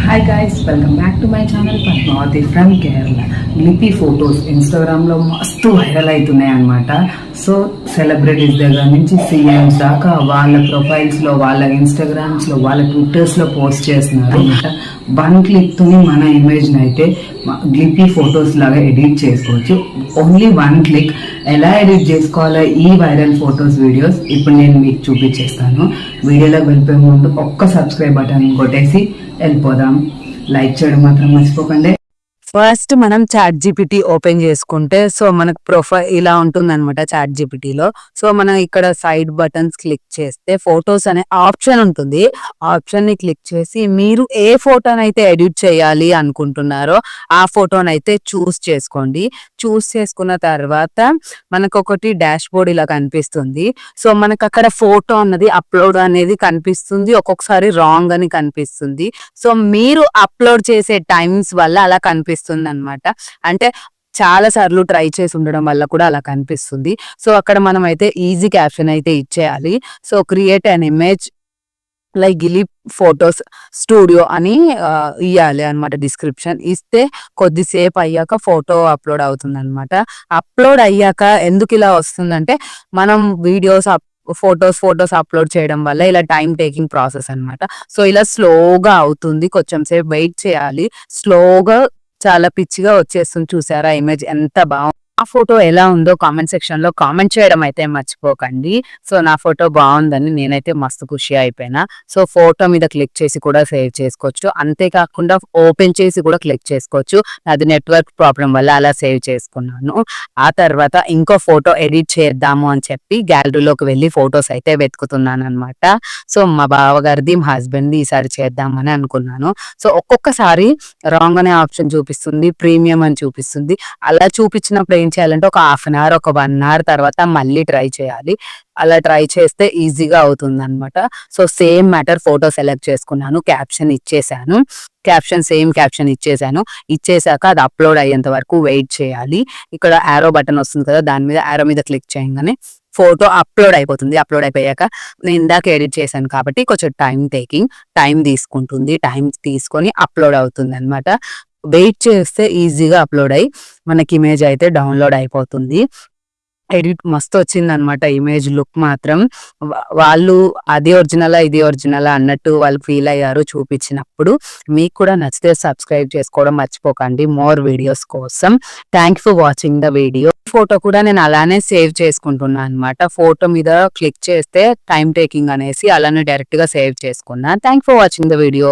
Hi guys, welcome back to my channel Padmavathi from Kerala. గ్లిపీ photos ఇన్స్టాగ్రామ్లో మస్తు వైరల్ అవుతున్నాయి అనమాట. సో సెలబ్రిటీస్ దగ్గర నుంచి సీఎంస్ దాకా వాళ్ళ ప్రొఫైల్స్లో, వాళ్ళ ఇన్స్టాగ్రామ్స్లో, వాళ్ళ ట్విట్టర్స్లో పోస్ట్ చేస్తున్నారు అనమాట. వన్ క్లిక్తోని మన ఇమేజ్ని అయితే గ్లిపీ ఫొటోస్ లాగా ఎడిట్ చేసుకోవచ్చు. Only one click. ఎలా ఎడిట్ చేసుకోవాలో ఈ వైరల్ ఫొటోస్ వీడియోస్ ఇప్పుడు నేను మీకు చూపించేస్తాను. వీడియోలోకి వెళ్ళిపోయే ముందు ఒక్క సబ్స్క్రైబ్ బటన్ కొట్టేసి వెళ్ళిపోదాం. లైక్ చేయడం మాత్రం మర్చిపోకండి. ఫస్ట్ మనం చాట్ జీపీటీ ఓపెన్ చేసుకుంటే సో మనకు ప్రొఫైల్ ఇలా ఉంటుంది అనమాట చాట్ జీపీటీలో. సో మనం ఇక్కడ సైడ్ బటన్స్ క్లిక్ చేస్తే ఫొటోస్ అనే ఆప్షన్ ఉంటుంది. ఆప్షన్ ని క్లిక్ చేసి మీరు ఏ ఫోటోనైతే ఎడిట్ చేయాలి అనుకుంటున్నారో ఆ ఫోటోనైతే చూస్ చేసుకోండి. చూస్ చేసుకున్న తర్వాత మనకు ఒకటి డాష్ బోర్డ్ ఇలా కనిపిస్తుంది. సో మనకు అక్కడ ఫోటో అన్నది అప్లోడ్ అనేది కనిపిస్తుంది, ఒక్కొక్కసారి రాంగ్ అని కనిపిస్తుంది. సో మీరు అప్లోడ్ చేసే టైమ్స్ వల్ల అలా కనిపిస్తుంది అనమాట. అంటే చాలా సార్లు ట్రై చేసి ఉండడం వల్ల కూడా అలా కనిపిస్తుంది. సో అక్కడ మనం అయితే ఈజీ క్యాప్షన్ అయితే ఇచ్చేయాలి. So create an image like Ghibli photos studio అని ఇవ్వాలి అనమాట. డిస్క్రిప్షన్ ఇస్తే కొద్దిసేపు అయ్యాక ఫోటో అప్లోడ్ అవుతుంది అనమాట. అప్లోడ్ అయ్యాక ఎందుకు ఇలా వస్తుందంటే మనం ఫొటోస్ అప్లోడ్ చేయడం వల్ల ఇలా టైం టేకింగ్ ప్రాసెస్ అనమాట. సో ఇలా స్లోగా అవుతుంది, కొంచెం సేపు వెయిట్ చేయాలి. స్లోగా చాలా పిచ్చిగా వచ్చేస్తుంది. చూసారా ఇమేజ్ ఎంత బాగుంది. ఆ ఫోటో ఎలా ఉందో కామెంట్ సెక్షన్ లో కామెంట్ చేయడం అయితే మర్చిపోకండి. సో నా ఫోటో బాగుందని నేనైతే మస్తు ఖుషి అయిపోయినా. సో ఫోటో మీద క్లిక్ చేసి కూడా సేవ్ చేసుకోవచ్చు, అంతేకాకుండా ఓపెన్ చేసి కూడా క్లిక్ చేసుకోవచ్చు. అది నెట్వర్క్ ప్రాబ్లం వల్ల అలా సేవ్ చేసుకున్నాను. ఆ తర్వాత ఇంకో ఫోటో ఎడిట్ చేద్దాము అని చెప్పి గ్యాలరీలోకి వెళ్ళి ఫొటోస్ అయితే వెతుకుతున్నాను అనమాట. సో మా బావగారిది, మా హస్బెండ్ది ఈసారి చేద్దామని అనుకున్నాను. సో ఒక్కొక్కసారి రాంగ్ అనే ఆప్షన్ చూపిస్తుంది, ప్రీమియం అని చూపిస్తుంది. అలా చూపించినప్పుడు చేయాలంటే ఒక హాఫ్ అన్ అవర్, ఒక 1 hour తర్వాత మళ్ళీ ట్రై చేయాలి. అలా ట్రై చేస్తే ఈజీగా అవుతుంది అనమాట. So same matter photo select చేసుకున్నాను, క్యాప్షన్ ఇచ్చేసాను. సేమ్ క్యాప్షన్ ఇచ్చేసాక అది అప్లోడ్ అయ్యేంత వరకు వెయిట్ చేయాలి. ఇక్కడ ఆరో బటన్ వస్తుంది కదా, దాని మీద ఆరో మీద క్లిక్ చేయగానే ఫోటో అప్లోడ్ అయిపోతుంది. అప్లోడ్ అయిపోయాక నేను ఇందాక ఎడిట్ చేశాను కాబట్టి కొంచెం టైం తీసుకుంటుంది. టైం తీసుకొని అప్లోడ్ అవుతుంది అనమాట. వెయిట్ చేస్తే ఈజీగా అప్లోడ్ అయ్యి మనకి ఇమేజ్ అయితే డౌన్లోడ్ అయిపోతుంది. ఎడిట్ మస్తు వచ్చింది అనమాట. ఇమేజ్ లుక్ మాత్రం వాళ్ళు అది ఒరిజినలా ఇది ఒరిజినలా అన్నట్టు వాళ్ళు ఫీల్ అయ్యారు చూపించినప్పుడు. మీకు కూడా నచ్చితే సబ్స్క్రైబ్ చేసుకోవడం మర్చిపోకండి మోర్ వీడియోస్ కోసం. Thank you for watching the video. Photo కూడా నేను అలానే సేవ్ చేసుకుంటున్నాను అనమాట. ఫోటో మీద క్లిక్ చేస్తే టైం టేకింగ్ అనేసి అలానే డైరెక్ట్ గా సేవ్ చేసుకున్నా. Thank for watching the video.